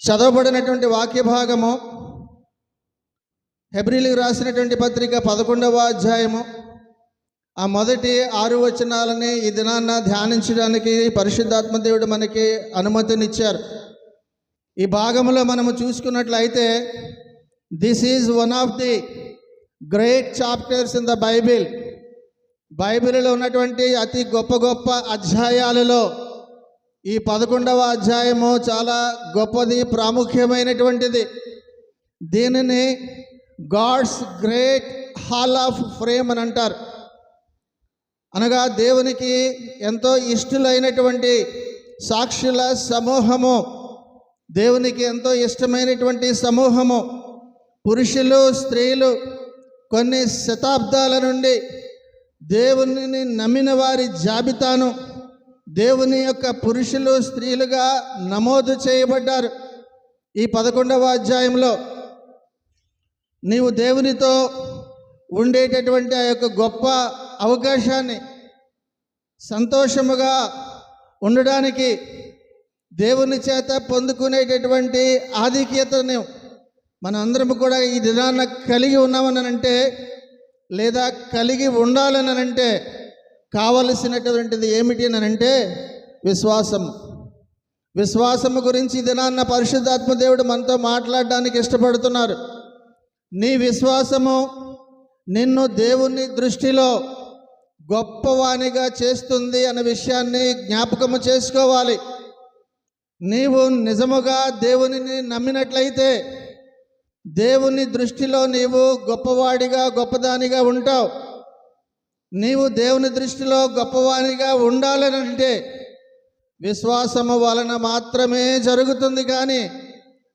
చదవబడినటువంటి వాక్య భాగము హెబ్రీయులకు రాసినటువంటి పత్రిక 11వ అధ్యాయము ఆ మొదటి 6 వచనాలని ఈ దినాన్న ధ్యానించడానికి పరిశుద్ధాత్మ దేవుడు మనకి అనుమతినిచ్చారు. ఈ భాగంలో మనము చూసుకున్నట్లయితే this is one of the great chapters in the Bible. బైబిల్లో ఉన్నటువంటి అతి గొప్ప అధ్యాయాలలో ఈ 11వ అధ్యాయము చాలా గొప్పది, ప్రాముఖ్యమైనటువంటిది. దీనిని gods great hall of frame అని అంటారు. అనగా దేవునికి ఎంతో ఇష్టలైనటువంటి సాక్షుల సమూహము, దేవునికి ఎంతో ఇష్టమైనటువంటి సమూహము, పురుషులు స్త్రీలు కొన్ని శతాబ్దాల నుండి దేవునిని నమ్మిన వారి జాబితాను దేవుని యొక్క పురుషులు స్త్రీలుగా నమోదు చేయబడ్డారు. ఈ 11వ అధ్యాయంలో నీవు దేవునితో ఉండేటటువంటి ఆ యొక్క గొప్ప అవకాశాన్ని, సంతోషముగా ఉండడానికి దేవుని చేత పొందుకునేటటువంటి ఆధిక్యతను మనందరం కూడా ఈ దినాన్న కలిగి ఉన్నామనంటే, లేదా కలిగి ఉండాలనంటే కావలసినటువంటిది ఏమిటి అనంటే విశ్వాసము. విశ్వాసము గురించి ఈ దినాన్న పరిశుద్ధాత్మ దేవుడు మనతో మాట్లాడడానికి ఇష్టపడుతున్నారు. నీ విశ్వాసము నిన్ను దేవుని దృష్టిలో గొప్పవానిగా చేస్తుంది అనే విషయాన్ని జ్ఞాపకము చేసుకోవాలి. నీవు నిజముగా దేవునిని నమ్మినట్లయితే దేవుని దృష్టిలో నీవు గొప్పవాడిగా గొప్పదానిగా ఉంటావు. నీవు దేవుని దృష్టిలో గొప్పవానిగా ఉండాలనంటే విశ్వాసము వలన మాత్రమే జరుగుతుంది, కానీ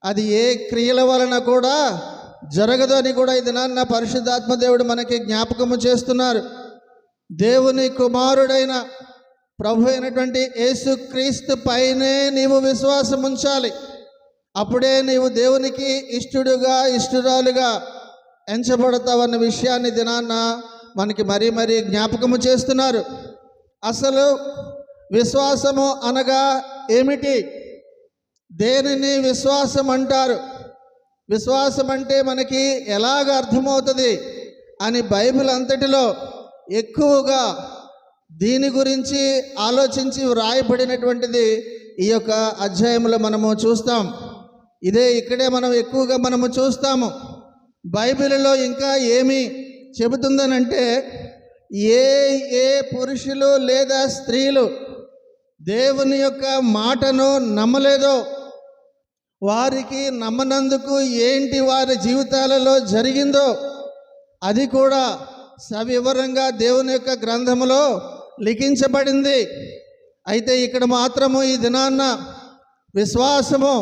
అది ఏ క్రియల వలన కూడా జరగదు అని కూడా ఇది నాన్న పరిశుద్ధాత్మ దేవుడు మనకి జ్ఞాపకము చేస్తున్నారు. దేవుని కుమారుడైన ప్రభు అయినటువంటి యేసుక్రీస్తు పైనే నీవు విశ్వాసం ఉంచాలి. అప్పుడే నీవు దేవునికి ఇష్టడుగా ఇష్టరాలుగా ఎంచబడతావన్న విషయాన్ని దినాన్న మనకి మరీ జ్ఞాపకము చేస్తున్నారు. అసలు విశ్వాసము అనగా ఏమిటి? దేనిని విశ్వాసం అంటారు? విశ్వాసం అంటే మనకి ఎలాగ అర్థమవుతుంది అని బైబిల్ అంతటిలో ఎక్కువగా దీని గురించి ఆలోచించి వ్రాయబడినటువంటిది ఈ యొక్క అధ్యాయంలో మనము చూస్తాం. ఇక్కడే మనం ఎక్కువగా మనము చూస్తాము. బైబిల్లో ఇంకా ఏమి చెబుతుందనంటే, ఏ పురుషులు లేదా స్త్రీలు దేవుని యొక్క మాటను నమ్మలేదో వారికి నమ్మనందుకు ఏంటి వారి జీవితాలలో జరిగిందో అది కూడా సవివరంగా దేవుని యొక్క గ్రంథములో లిఖించబడింది. అయితే ఇక్కడ మాత్రము ఈ దినాన్న విశ్వాసము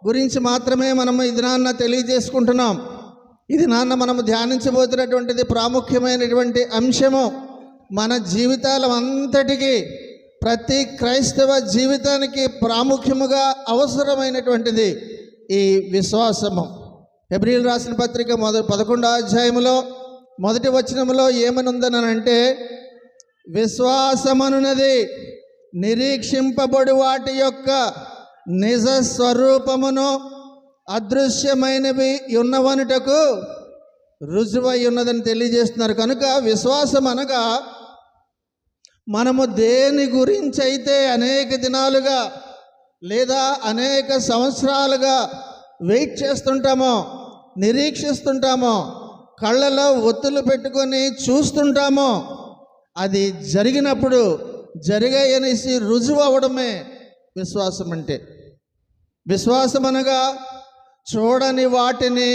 గురించి మాత్రమే మనము ఈ దినాన్న తెలియజేసుకుంటున్నాం. ఇది నాన్న మనము ధ్యానించబోతున్నటువంటిది ప్రాముఖ్యమైనటువంటి అంశము. మన జీవితాల అంతటికీ, ప్రతి క్రైస్తవ జీవితానికి ప్రాముఖ్యముగా అవసరమైనటువంటిది ఈ విశ్వాసము. హెబ్రీయులకు రాసిన పత్రిక 11వ అధ్యాయములో మొదటి వచనములో ఏమనుందనంటే, విశ్వాసమనున్నది నిరీక్షింపబడు వాటి యొక్క నిజ స్వరూపమును అదృశ్యమైనవి ఉన్నవనుటకు రుజువై ఉన్నదని తెలియజేస్తున్నారు. కనుక విశ్వాసం అనగా మనము దేని గురించి అయితే అనేక దినాలుగా లేదా అనేక సంవత్సరాలుగా వెయిట్ చేస్తుంటామో, నిరీక్షిస్తుంటామో, కళ్ళలో ఒత్తులు పెట్టుకొని చూస్తుంటామో, అది జరిగినప్పుడు జరిగాయనేసి రుజువు అవ్వడమే విశ్వాసం అంటే. విశ్వాసం అనగా చూడని వాటిని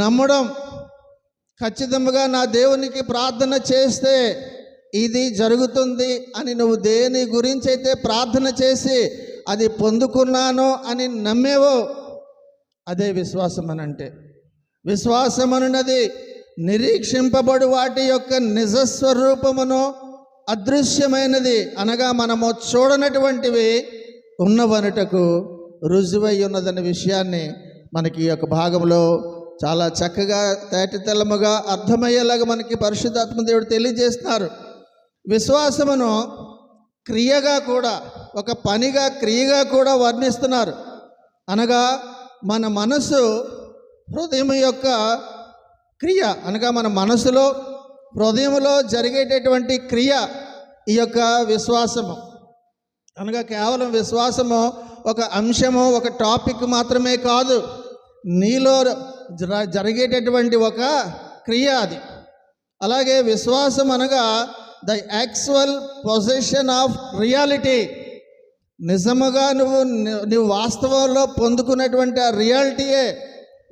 నమ్మడం. ఖచ్చితంగా నా దేవునికి ప్రార్థన చేస్తే ఇది జరుగుతుంది అని నువ్వు దేని గురించి అయితే ప్రార్థన చేసి అది పొందుకున్నాను అని నమ్మేవో అదే విశ్వాసం అని అంటే. విశ్వాసం అనున్నది నిరీక్షింపబడు వాటి యొక్క నిజస్వరూపమును అదృశ్యమైనది అనగా మనము చూడనటువంటివి ఉన్నవనుటకు రుజువై ఉన్నదన్న విషయాన్ని మనకి ఈ యొక్క భాగంలో చాలా చక్కగా తేటతెల్లముగా అర్థమయ్యేలాగా మనకి పరిశుద్ధాత్మ దేవుడు తెలియజేస్తున్నారు. విశ్వాసమును క్రియగా కూడా, ఒక పనిగా క్రియగా కూడా వర్ణిస్తున్నారు. అనగా మన మనసు హృదయం యొక్క క్రియ, అనగా మన మనసులో హృదయంలో జరిగేటటువంటి క్రియ ఈ యొక్క విశ్వాసము. అనగా కేవలం విశ్వాసము ఒక అంశము, ఒక టాపిక్ మాత్రమే కాదు, నీలో జరిగేటటువంటి ఒక క్రియ అది. అలాగే విశ్వాసం అనగా the actual position of reality, నిజముగా నువ్వు వాస్తవంలో పొందుకున్నటువంటి ఆ రియాలిటీయే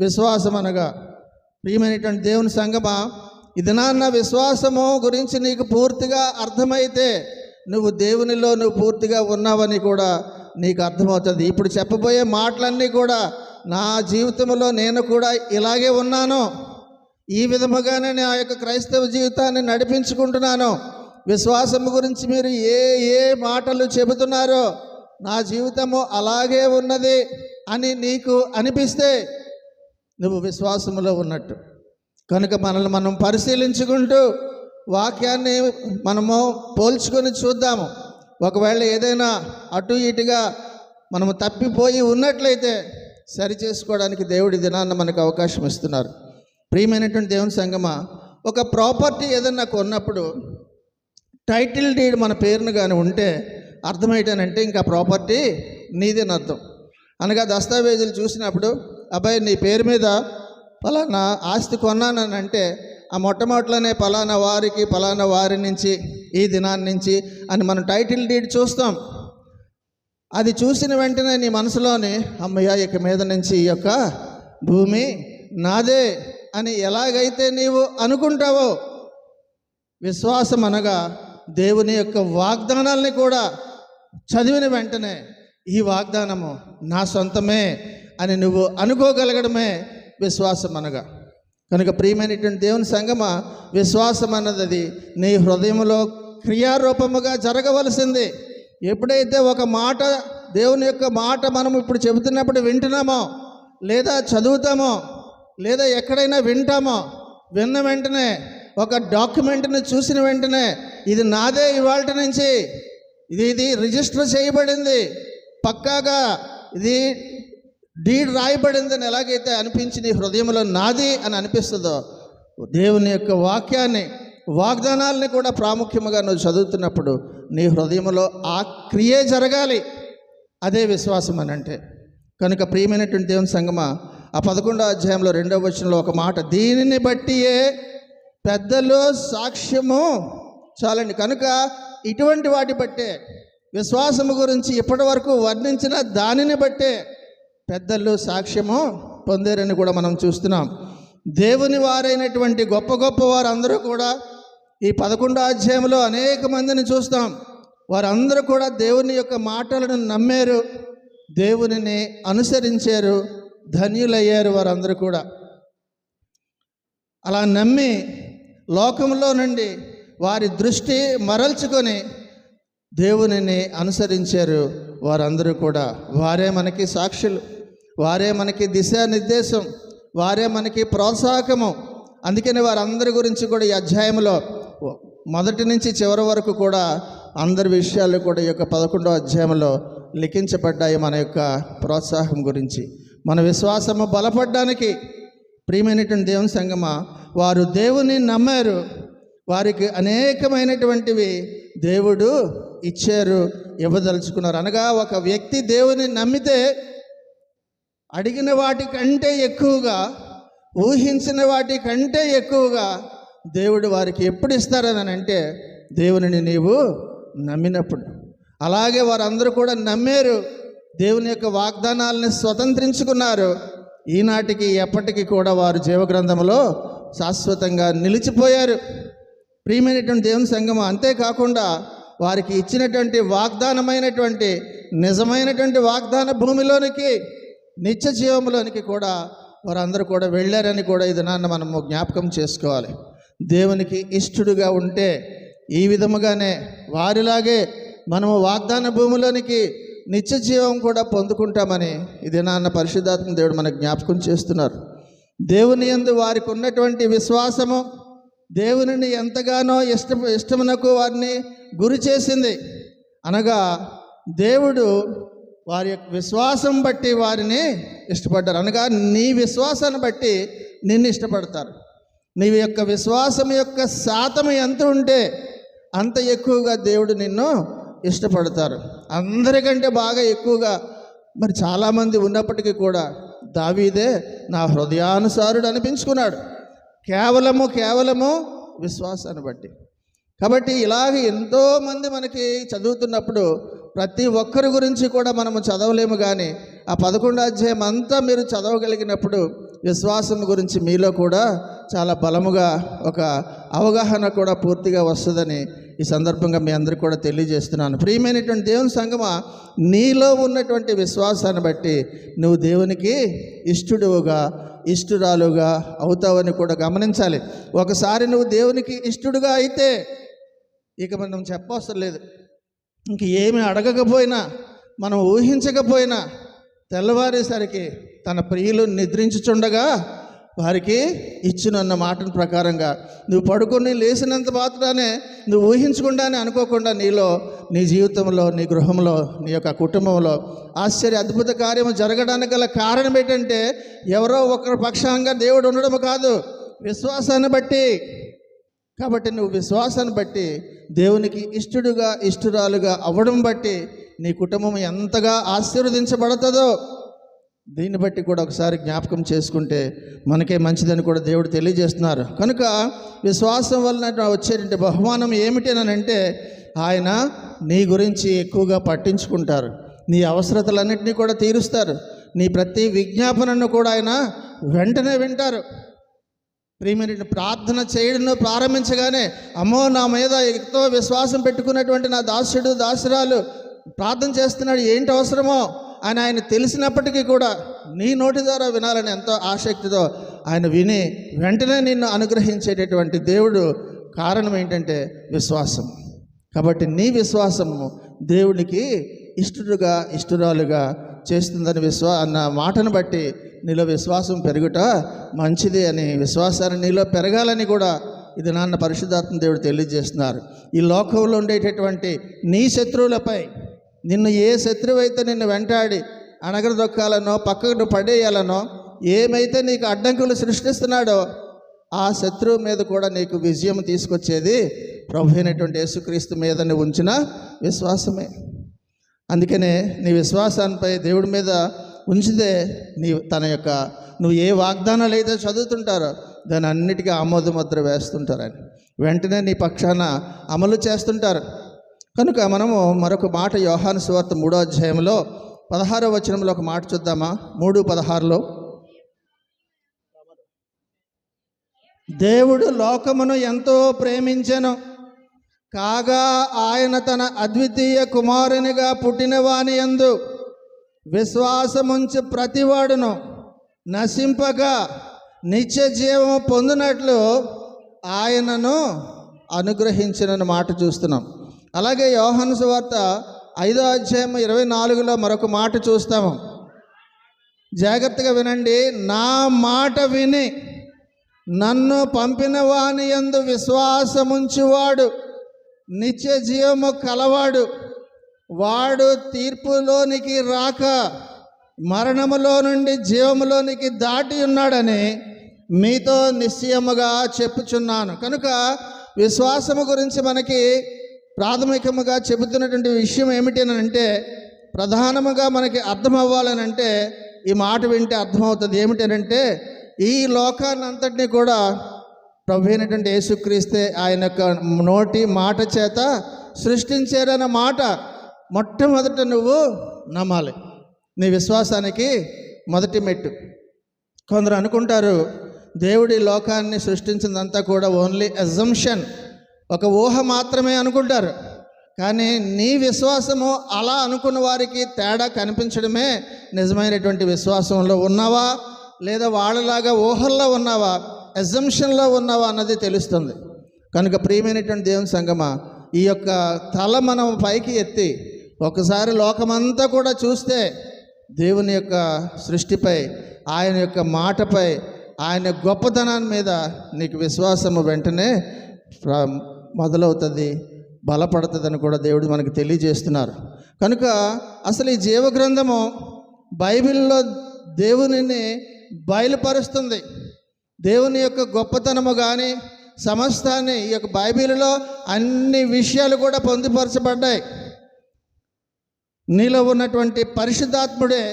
విశ్వాసం అనగా. ప్రియమైనటువంటి దేవుని సంగమా, ఇది నాన్న విశ్వాసము గురించి నీకు పూర్తిగా అర్థమైతే నువ్వు దేవునిలో నువ్వు పూర్తిగా ఉన్నావని కూడా నీకు అర్థమవుతుంది. ఇప్పుడు చెప్పబోయే మాటలన్నీ కూడా నా జీవితంలో నేను కూడా ఇలాగే ఉన్నాను, ఈ విధముగానే నా యొక్క క్రైస్తవ జీవితాన్ని నడిపించుకుంటున్నాను. విశ్వాసము గురించి మీరు ఏ మాటలు చెబుతున్నారో నా జీవితము అలాగే ఉన్నది అని నీకు అనిపిస్తే నువ్వు విశ్వాసములో ఉన్నట్టు. కనుక మనల్ని మనం పరిశీలించుకుంటూ వాక్యాన్ని మనము పోల్చుకొని చూద్దాము. ఒకవేళ ఏదైనా అటు ఇటుగా మనము తప్పిపోయి ఉన్నట్లయితే సరి చేసుకోవడానికి దేవుడి దినాన్న మనకు అవకాశం ఇస్తున్నారు. ప్రియమైనటువంటి దేవుని సంగమా, ఒక ప్రాపర్టీ ఏదన్నా కొన్నప్పుడు టైటిల్ డీడ్ మన పేరును కానీ ఉంటే అర్థమేంటంటే ఇంకా ప్రాపర్టీ నీదని అర్థం. అనగా దస్తావేజులు చూసినప్పుడు అబ్బాయి నీ పేరు మీద పలానా ఆస్తి కొన్నానని అంటే ఆ మొట్టమొదటిలోనే పలానా వారికి పలానా వారి నుంచి ఈ దినాన్ని నుంచి అని మనం టైటిల్ డీడ్ చూస్తాం. అది చూసిన వెంటనే నీ మనసులోని అమ్మయ్య ఇక మీద నుంచి ఈ యొక్క భూమి నాదే అని ఎలాగైతే నీవు అనుకుంటావో, విశ్వాసం అనగా దేవుని యొక్క వాగ్దానాల్ని కూడా చదివిన వెంటనే ఈ వాగ్దానము నా సొంతమే అని నువ్వు అనుకోగలగడమే విశ్వాసం అనగా. కనుక ప్రియమైనటువంటి దేవుని సంగమ, విశ్వాసం అన్నది నీ హృదయంలో క్రియారూపముగా జరగవలసింది. ఎప్పుడైతే ఒక మాట, దేవుని యొక్క మాట మనం ఇప్పుడు చెబుతున్నప్పుడు వింటున్నామో లేదా చదువుతామో లేదా ఎక్కడైనా వింటామో, విన్న వెంటనే ఒక డాక్యుమెంట్ని చూసిన వెంటనే ఇది నాదే, ఇవాళ నుంచి ఇది రిజిస్టర్ చేయబడింది, పక్కాగా ఇది డీడ్ రాయబడిందని ఎలాగైతే అనిపించి నీ హృదయంలో నాది అని అనిపిస్తుందో, దేవుని యొక్క వాక్యాన్ని, వాగ్దానాలని కూడా ప్రాముఖ్యముగా నువ్వు చదువుతున్నప్పుడు నీ హృదయంలో ఆ క్రియే జరగాలి. అదే విశ్వాసం అని అంటే. కనుక ప్రియమైనటువంటి దేవుని సంగమా, ఆ 11వ అధ్యాయంలో 2వ వచనంలో ఒక మాట, దీనిని బట్టియే పెద్దలు సాక్ష్యము చాలండి. కనుక ఇటువంటి వాటి బట్టే, విశ్వాసము గురించి ఇప్పటి వరకు వర్ణించిన దానిని బట్టే పెద్దలు సాక్ష్యము పొందారని కూడా మనం చూస్తున్నాం. దేవుని వారైనటువంటి గొప్ప గొప్ప వారందరూ కూడా ఈ 11వ అధ్యాయంలో అనేక మందిని చూస్తాం. వారందరూ కూడా దేవుని యొక్క మాటలను నమ్మారు, దేవునిని అనుసరించారు, ధన్యులయ్యారు వారందరూ కూడా. అలా నమ్మి లోకంలో నుండి వారి దృష్టి మరల్చుకొని దేవునిని అనుసరించారు వారందరూ కూడా. వారే మనకి సాక్షులు, వారే మనకి దిశానిర్దేశం, వారే మనకి ప్రోత్సాహకము. అందుకని వారందరి గురించి కూడా ఈ అధ్యాయంలో మొదటి నుంచి చివరి వరకు కూడా అందరి విషయాలు కూడా ఈ యొక్క 11వ అధ్యాయంలో లిఖించబడ్డాయి. మన యొక్క ప్రోత్సాహం గురించి, మన విశ్వాసము బలపడడానికి. ప్రియమైనటువంటి దేవుని సంగమా, వారు దేవుని నమ్మారు, వారికి అనేకమైనటువంటివి దేవుడు ఇచ్చారు, ఇవ్వదలుచుకున్నారు. అనగా ఒక వ్యక్తి దేవుని నమ్మితే అడిగిన వాటి కంటే ఎక్కువగా, ఊహించిన వాటి కంటే ఎక్కువగా దేవుడు వారికి ఎప్పుడు ఇస్తారని అంటే దేవునిని నీవు నమ్మినప్పుడు. అలాగే వారందరూ కూడా నమ్మారు, దేవుని యొక్క వాగ్దానాలని స్వతంత్రించుకున్నారు. ఈనాటికి ఎప్పటికీ కూడా వారు జీవగ్రంథంలో శాశ్వతంగా నిలిచిపోయారు. ప్రియమైనటువంటి దేవుని సంగమం, అంతేకాకుండా వారికి ఇచ్చినటువంటి వాగ్దానమైనటువంటి నిజమైనటువంటి వాగ్దాన భూమిలోనికి, నిత్య జీవంలోనికి కూడా వారందరూ కూడా వెళ్ళారని కూడా ఇది నాన్న మనము జ్ఞాపకం చేసుకోవాలి. దేవునికి ఇష్టడుగా ఉంటే ఈ విధముగానే వారిలాగే మనము వాగ్దాన భూమిలోనికి నిత్య జీవం కూడా పొందుకుంటామని ఇది నాన్న పరిశుద్ధాత్మ దేవుడు మనకు జ్ఞాపకం చేస్తున్నారు. దేవుని యందు వారికి ఉన్నటువంటి విశ్వాసము దేవునిని ఎంతగానో ఇష్టమునకు వారిని గురి చేసింది. అనగా దేవుడు వారి యొక్క విశ్వాసం బట్టి వారిని ఇష్టపడ్డారు. అనగా నీ విశ్వాసాన్ని బట్టి నిన్ను ఇష్టపడతారు. నీ యొక్క విశ్వాసం యొక్క శాతం ఎంత ఉంటే అంత ఎక్కువగా దేవుడు నిన్ను ఇష్టపడతారు. అందరికంటే బాగా ఎక్కువగా మరి చాలామంది ఉన్నప్పటికీ కూడా దావీదే నా హృదయానుసారుడు అనిపించుకున్నాడు, కేవలము విశ్వాసాన్ని బట్టి. కాబట్టి ఇలాగ ఎంతోమంది మనకి చదువుతున్నప్పుడు ప్రతి ఒక్కరి గురించి కూడా మనము చదవలేము, కానీ ఆ 11వ అధ్యాయం అంతా మీరు చదవగలిగినప్పుడు విశ్వాసం గురించి మీలో కూడా చాలా బలముగా ఒక అవగాహన కూడా పూర్తిగా వస్తుందని ఈ సందర్భంగా మీ అందరికీ కూడా తెలియజేస్తున్నాను. ప్రియమైనటువంటి దేవుని సంగమా, నీలో ఉన్నటువంటి విశ్వాసాన్ని బట్టి నువ్వు దేవునికి ఇష్టడుగా ఇష్టురాలుగా అవుతావని కూడా గమనించాలి. ఒకసారి నువ్వు దేవునికి ఇష్టడుగా అయితే ఇక మనం చెప్పవసరం లేదు. ఇంక ఏమి అడగకపోయినా, మనం ఊహించకపోయినా తెల్లవారేసరికి తన ప్రియులు నిద్రించుచుండగా వారికి ఇచ్చునన్న మాటల ప్రకారంగా నువ్వు పడుకొని లేచినంత మాత్రానే నువ్వు ఊహించకుండానే అనుకోకుండా నీలో, నీ జీవితంలో, నీ గృహంలో, నీ యొక్క కుటుంబంలో ఆశ్చర్య అద్భుత కార్యము జరగడానికి గల కారణం ఏంటంటే ఎవరో ఒకరి పక్షంగా దేవుడు ఉండడం కాదు, విశ్వాసాన్ని బట్టి. కాబట్టి నువ్వు విశ్వాసాన్ని బట్టి దేవునికి ఇష్టడుగా ఇష్టరాలుగా అవ్వడం బట్టి నీ కుటుంబం ఎంతగా ఆశీర్వదించబడుతుందో దీన్ని బట్టి కూడా ఒకసారి జ్ఞాపకం చేసుకుంటే మనకే మంచిదని కూడా దేవుడు తెలియజేస్తున్నారు. కనుక విశ్వాసం వలన వచ్చేటువంటి బహుమానం ఏమిటనంటే ఆయన నీ గురించి ఎక్కువగా పట్టించుకుంటారు, నీ అవసరతలన్నింటినీ కూడా తీరుస్తారు, నీ ప్రతి విజ్ఞాపనను కూడా ఆయన వెంటనే వింటారు. ప్రియమైన ప్రార్థన చేయడం ప్రారంభించగానే అమ్మో నా మీద ఎంతో విశ్వాసం పెట్టుకున్నటువంటి నా దాసుడు దాసురాలు ప్రార్థన చేస్తున్నాడు, ఏంటి అవసరమో అని ఆయన తెలిసినప్పటికీ కూడా నీ నోటి ద్వారా వినాలని ఎంతో ఆసక్తితో ఆయన విని వెంటనే నిన్ను అనుగ్రహించేటటువంటి దేవుడు. కారణం ఏంటంటే విశ్వాసం. కాబట్టి నీ విశ్వాసము దేవునికి ఇష్టడుగా ఇష్టరాలుగా చేస్తుందని అన్న మాటను బట్టి నీలో విశ్వాసం పెరుగుట మంచిది అని, విశ్వాసాన్ని నీలో పెరగాలని కూడా ఇది నాన్న పరిశుద్ధాత్మ దేవుడు తెలియజేస్తున్నారు. ఈ లోకంలో ఉండేటటువంటి నీ శత్రువులపై, నిన్ను ఏ శత్రువు అయితే నిన్ను వెంటాడి అణగదొక్కాలనో పక్కకు పడేయాలనో ఏమైతే నీకు అడ్డంకులు సృష్టిస్తున్నాడో ఆ శత్రువు మీద కూడా నీకు విజయం తీసుకొచ్చేది ప్రభు అయినటువంటి యేసుక్రీస్తు మీద నువ్వు ఉంచిన విశ్వాసమే. అందుకనే నీ విశ్వాసాన్నిపై దేవుడి మీద ఉంచితే తన యొక్క నువ్వు ఏ వాగ్దానాలు అయితే చదువుతుంటారో దాని అన్నిటికీ ఆమోదముద్ర వేస్తుంటారని వెంటనే నీ పక్షాన అమలు చేస్తుంటారు. కనుక మనము మరొక మాట యోహాను సువార్త 3వ అధ్యాయంలో 16వ వచనంలో ఒక మాట చూద్దామా? 3:16లో దేవుడు లోకమును ఎంతో ప్రేమించెను, కాగా ఆయన తన అద్వితీయ కుమారునిగా పుట్టిన వాని యందు విశ్వాసముంచి ప్రతివాడును నశింపగా నిత్య జీవము పొందినట్లు ఆయనను అనుగ్రహించిన మాట చూస్తున్నాం. అలాగే యోహాను సువార్త 5వ అధ్యాయం 24లో మరొక మాట చూస్తాము. జాగ్రత్తగా వినండి. నా మాట విని నన్ను పంపిన వాని యందు విశ్వాసముంచువాడు నిత్య జీవము కలవాడు, వాడు తీర్పులోనికి రాక మరణములో నుండి జీవములోనికి దాటి ఉన్నాడని మీతో నిశ్చయముగా చెప్పుచున్నాను. కనుక విశ్వాసము గురించి మనకి ప్రాథమికముగా చెబుతున్నటువంటి విషయం ఏమిటి అని అంటే, ప్రధానముగా మనకి అర్థం అవ్వాలనంటే ఈ మాట వింటే అర్థమవుతుంది. ఏమిటనంటే ఈ లోకాన్ని అంతటినీ కూడా ప్రభు అయినటువంటి యేసుక్రీస్తే ఆయన యొక్క నోటి మాట చేత సృష్టించారన్న మాట మొట్టమొదట నువ్వు నమ్మాలి. నీ విశ్వాసానికి మొదటి మెట్టు. కొందరు అనుకుంటారు దేవుడి లోకాన్ని సృష్టించిందంతా కూడా ఓన్లీ అజంప్షన్, ఒక ఊహ మాత్రమే అనుకుంటారు. కానీ నీ విశ్వాసము అలా అనుకున్న వారికి తేడా కనిపించడమే నిజమైనటువంటి విశ్వాసంలో ఉన్నావా లేదా వాళ్ళలాగా ఊహల్లో ఉన్నావా, అజంప్షన్లో ఉన్నావా అన్నది తెలుస్తుంది. కనుక ప్రియమైనటువంటి దేవుని సంగమా, ఈ యొక్క తల మనం పైకి ఎత్తి ఒకసారి లోకమంతా కూడా చూస్తే దేవుని యొక్క సృష్టిపై, ఆయన యొక్క మాటపై, ఆయన గొప్పతనాన్ని మీద నీకు విశ్వాసము వెంటనే మొదలవుతుంది, బలపడుతుందని కూడా దేవుడు మనకు తెలియజేస్తున్నారు. కనుక అసలు ఈ జీవగ్రంథము బైబిల్లో దేవునిని బయలుపరుస్తుంది. దేవుని యొక్క గొప్పతనము కానీ సమస్తాన్ని ఈ యొక్క బైబిల్లో అన్ని విషయాలు కూడా పొందుపరచబడ్డాయి. నీలో ఉన్నటువంటి పరిశుద్ధాత్ముడే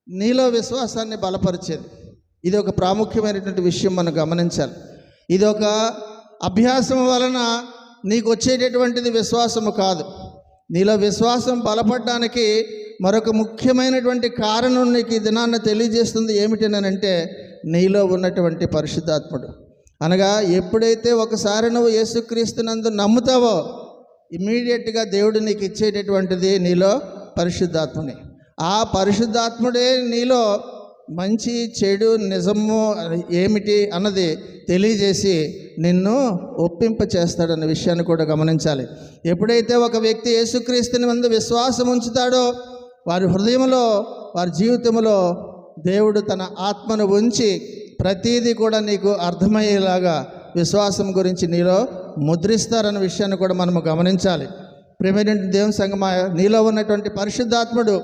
నీలో విశ్వాసాన్ని బలపరిచేది. ఇది ఒక ప్రాముఖ్యమైనటువంటి విషయం మనం గమనించాలి. ఇది ఒక అభ్యాసం వలన నీకు వచ్చేటటువంటిది విశ్వాసము కాదు. నీలో విశ్వాసం బలపడడానికి మరొక ముఖ్యమైనటువంటి కారణం నీకు ఈ దినాన్ని తెలియజేస్తుంది. ఏమిటనంటే నీలో ఉన్నటువంటి పరిశుద్ధాత్ముడు. అనగా ఎప్పుడైతే ఒకసారి నువ్వు యేసుక్రీస్తునందు నమ్ముతావో ఇమ్మీడియట్గా దేవుడు నీకు ఇచ్చేటటువంటిది నీలో పరిశుద్ధాత్ముని. ఆ పరిశుద్ధాత్ముడే నీలో మంచి చెడు నిజము ఏమిటి అన్నది తెలియజేసి నిన్ను ఒప్పింప చేస్తాడన్న విషయాన్ని కూడా గమనించాలి. ఎప్పుడైతే ఒక వ్యక్తి యేసుక్రీస్తుని ముందు విశ్వాసం ఉంచుతాడో వారి హృదయంలో వారి జీవితంలో దేవుడు తన ఆత్మను ఉంచి ప్రతీది కూడా నీకు అర్థమయ్యేలాగా విశ్వాసం గురించి నీలో ముద్రిస్తారన్న విషయాన్ని కూడా మనము గమనించాలి. ప్రియమైన దేవుని సంగమా, నీలో ఉన్నటువంటి పరిశుద్ధాత్ముడు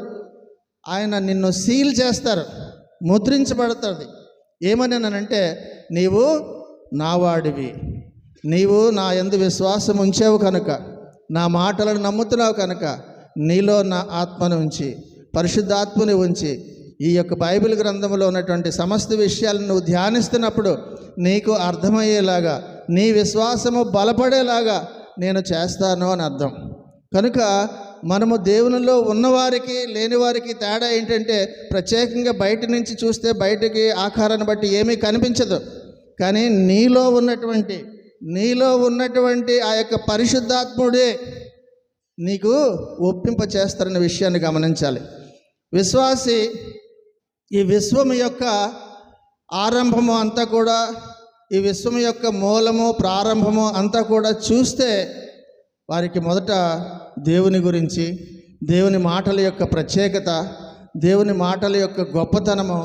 ఆయన నిన్ను సీల్ చేస్తారు, ముద్రించబడుతుంది. ఏమని అంటే నీవు నా వాడివి, నీవు నా యందు విశ్వాసం ఉంచావు కనుక, నా మాటలను నమ్ముతున్నావు కనుక నీలో నా ఆత్మను ఉంచి పరిశుద్ధాత్మని ఉంచి ఈ యొక్క బైబిల్ గ్రంథంలో ఉన్నటువంటి సమస్త విషయాలను నువ్వు ధ్యానిస్తున్నప్పుడు నీకు అర్థమయ్యేలాగా నీ విశ్వాసము బలపడేలాగా నేను చేస్తాను అని అర్థం. కనుక మనము దేవునిలో ఉన్నవారికి లేని వారికి తేడా ఏంటంటే ప్రత్యేకంగా బయట నుంచి చూస్తే బయటికి ఆకారాన్ని బట్టి ఏమీ కనిపించదు. కానీ నీలో ఉన్నటువంటి ఆ యొక్క పరిశుద్ధాత్ముడే నీకు ఒప్పింప చేస్తారన్న విషయాన్ని గమనించాలి. విశ్వాసి ఈ విశ్వం యొక్క ఆరంభము అంతా కూడా, ఈ విశ్వం యొక్క మూలము ప్రారంభము అంతా కూడా చూస్తే వారికి మొదట దేవుని గురించి, దేవుని మాటల యొక్క ప్రత్యేకత, దేవుని మాటల యొక్క గొప్పతనము,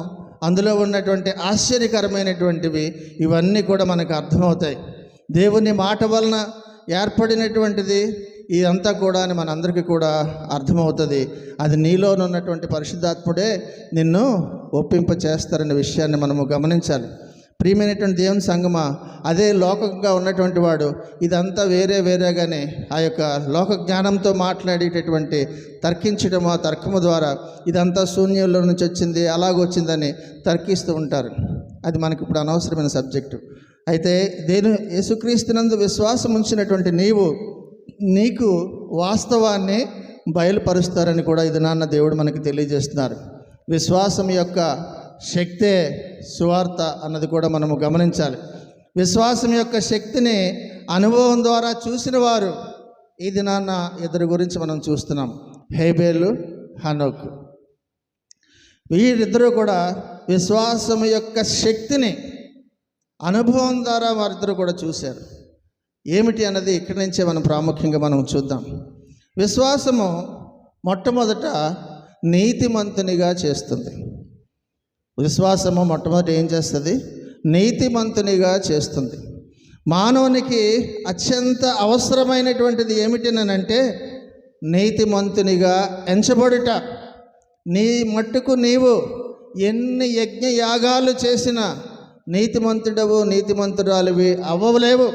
అందులో ఉన్నటువంటి ఆశ్చర్యకరమైనటువంటివి ఇవన్నీ కూడా మనకు అర్థమవుతాయి. దేవుని మాట వలన ఏర్పడినటువంటిది ఇదంతా కూడా అని మనందరికీ కూడా అర్థమవుతుంది. అది నీలోనున్నటువంటి పరిశుద్ధాత్ముడే నిన్ను ఒప్పింప చేస్తారనే విషయాన్ని మనము గమనించాలి. ప్రియమైనటువంటి దేవుని సంగమా, అదే లోకంగా ఉన్నటువంటి వాడు ఇదంతా వేరేగానే ఆ యొక్క లోక జ్ఞానంతో మాట్లాడేటటువంటి తర్కించడము, ఆ తర్కము ద్వారా ఇదంతా శూన్యంలో నుంచి వచ్చింది, అలాగొచ్చిందని తర్కిస్తూ ఉంటారు. అది మనకి ఇప్పుడు అనవసరమైన సబ్జెక్టు. అయితే యేసుక్రీస్తునందు విశ్వాసం ఉంచినటువంటి నీకు వాస్తవాన్ని బయలుపరుస్తారని కూడా ఇది నాన్న దేవుడు మనకి తెలియజేస్తున్నారు. విశ్వాసం యొక్క శక్తే సువార్త అన్నది కూడా మనము గమనించాలి. విశ్వాసం యొక్క శక్తిని అనుభవం ద్వారా చూసిన వారు ఈ దినాన్న ఇద్దరి గురించి మనం చూస్తున్నాం. హేబేలు, హనోక్. వీరిద్దరూ కూడా విశ్వాసం యొక్క శక్తిని అనుభవం ద్వారా వారిద్దరూ కూడా చూశారు. ఏమిటి అన్నది ఇక్కడి నుంచే మనం ప్రాముఖ్యంగా మనం చూద్దాం. విశ్వాసము మొట్టమొదట నీతిమంతునిగా చేస్తుంది. విశ్వాసము మొట్టమొదటి ఏం చేస్తుంది? నీతిమంతునిగా చేస్తుంది. మానవునికి అత్యంత అవసరమైనటువంటిది ఏమిటినంటే నీతిమంతునిగా ఎంచబడుట. నీ మట్టుకు నీవు ఎన్ని యజ్ఞ యాగాలు చేసినా నీతిమంతుడవు నీతిమంతురాలివి అవ్వలేవు.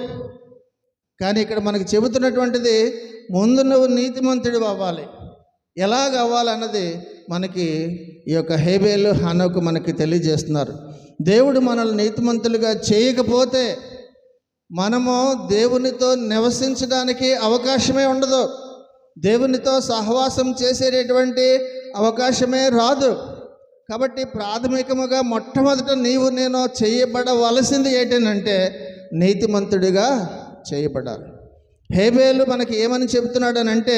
కానీ ఇక్కడ మనకు చెబుతున్నటువంటిది ముందు నువ్వు నీతిమంతుడు అవ్వాలి. ఎలాగ అవ్వాలన్నది మనకి ఈ యొక్క హేబేలు, హనోకు మనకి తెలియజేస్తున్నారు. దేవుడు మనల్ని నీతిమంతులుగా చేయకపోతే మనము దేవునితో నివసించడానికి అవకాశమే ఉండదు, దేవునితో సహవాసం చేసేటటువంటి అవకాశమే రాదు. కాబట్టి ప్రాథమికముగా మొట్టమొదట నేను చేయబడవలసింది ఏంటంటే నీతిమంతుడిగా చేయబడాలి. హేబేలు మనకి ఏమని చెబుతున్నాడు అని అంటే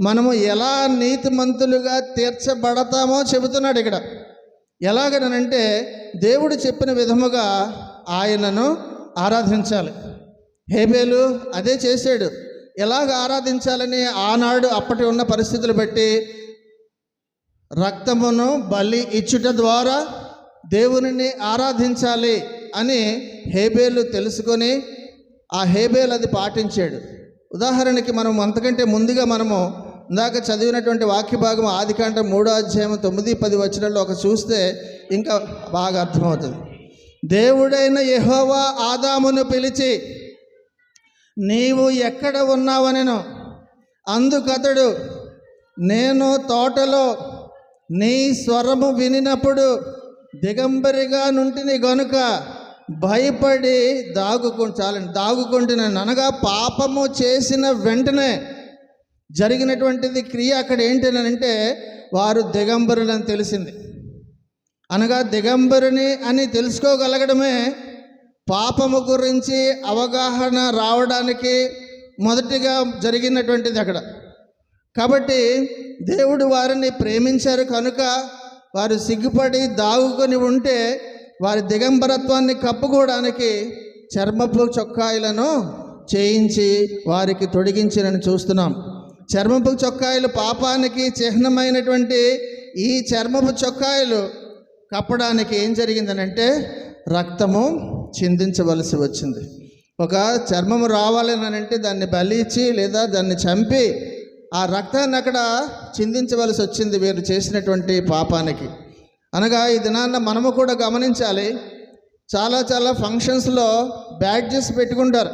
మనము ఎలా నీతిమంతులుగా తీర్చబడతామో చెబుతున్నాడు ఇక్కడ. ఎలాగనంటే దేవుడు చెప్పిన విధముగా ఆయనను ఆరాధించాలి. హేబేలు అదే చేశాడు. ఎలాగ ఆరాధించాలని ఆనాడు అప్పటి ఉన్న పరిస్థితులు బట్టి రక్తమును బలి ఇచ్చుట ద్వారా దేవునిని ఆరాధించాలి అని హేబేలు తెలుసుకొని ఆ హేబేలు అది పాటించాడు. ఉదాహరణకి మనం అంతకంటే ముందుగా మనము ఇందాక చదివినటువంటి వాక్య భాగం ఆదికాండం 3వ అధ్యాయం 9-10 వచనాల్లో ఒక చూస్తే ఇంకా బాగా అర్థమవుతుంది. దేవుడైన యెహోవా ఆదామును పిలిచి, నీవు ఎక్కడ ఉన్నావనెను. అందుకతడు, నేను తోటలో నీ స్వరము వినినప్పుడు దిగంబరిగా నుంటిని గనుక భయపడి దాగుకుంటున్నాను. అనగా పాపము చేసిన వెంటనే జరిగినటువంటిది క్రియ అక్కడ ఏంటనంటే వారు దిగంబరులని తెలిసింది. అనగా దిగంబరుని అని తెలుసుకోగలగడమే పాపము గురించి అవగాహన రావడానికి మొదటిగా జరిగినటువంటిది అక్కడ. కాబట్టి దేవుడు వారిని ప్రేమించారు కనుక వారు సిగ్గుపడి దాగుకొని ఉంటే వారి దిగంబరత్వాన్ని కప్పుకోవడానికి చర్మపు చొక్కాయలను చేయించి వారికి తొడిగించినని చూస్తున్నాం. చర్మపు చొక్కాయలు పాపానికి చిహ్నమైనటువంటి ఈ చర్మపు చొక్కాయలు కప్పడానికి ఏం జరిగిందనంటే రక్తము చిందించవలసి వచ్చింది. ఒక చర్మము రావాలని అంటే దాన్ని బలిచ్చి లేదా దాన్ని చంపి ఆ రక్తాన్ని అక్కడ చిందించవలసి వచ్చింది వీరు చేసినటువంటి పాపానికి. అనగా ఈ దినాన్న మనము కూడా గమనించాలి, చాలా ఫంక్షన్స్లో బ్యాడ్జెస్ పెట్టుకుంటారు.